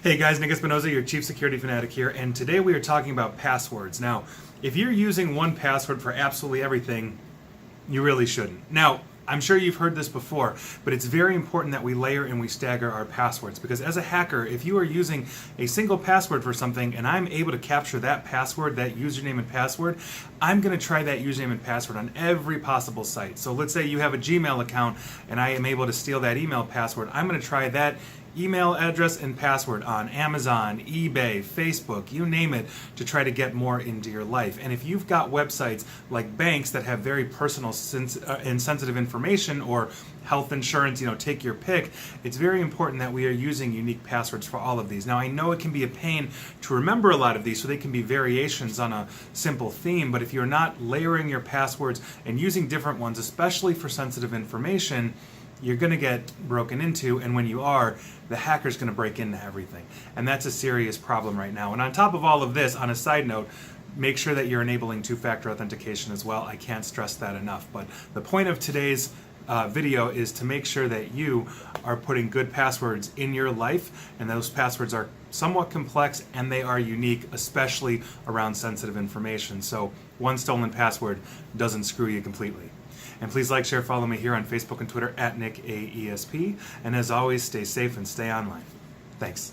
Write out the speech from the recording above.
Hey guys, Nick Espinoza, your Chief Security Fanatic here, and today we are talking about passwords. Now, if you're using one password for absolutely everything, you really shouldn't. Now, I'm sure you've heard this before, but it's very important that we layer and we stagger our passwords, because as a hacker, if you are using a single password for something and I'm able to capture that password, that username and password, I'm going to try that username and password on every possible site. So let's say you have a Gmail account and I am able to steal that email password. I'm going to try that email address and password on Amazon, eBay, Facebook, you name it, to try to get more into your life. And if you've got websites like banks that have very personal and sensitive information, or health insurance, take your pick, it's very important that we are using unique passwords for all of these. Now, I know it can be a pain to remember a lot of these, so they can be variations on a simple theme, but if you're not layering your passwords and using different ones, especially for sensitive information, you're going to get broken into, and when you are, the hacker's going to break into everything. And that's a serious problem right now. And on top of all of this, on a side note, make sure that you're enabling two-factor authentication as well. I can't stress that enough. But the point of today's video is to make sure that you are putting good passwords in your life, and those passwords are somewhat complex and they are unique, especially around sensitive information. So one stolen password doesn't screw you completely. And please like, share, follow me here on Facebook and Twitter at NickAESP. And as always, stay safe and stay online. Thanks.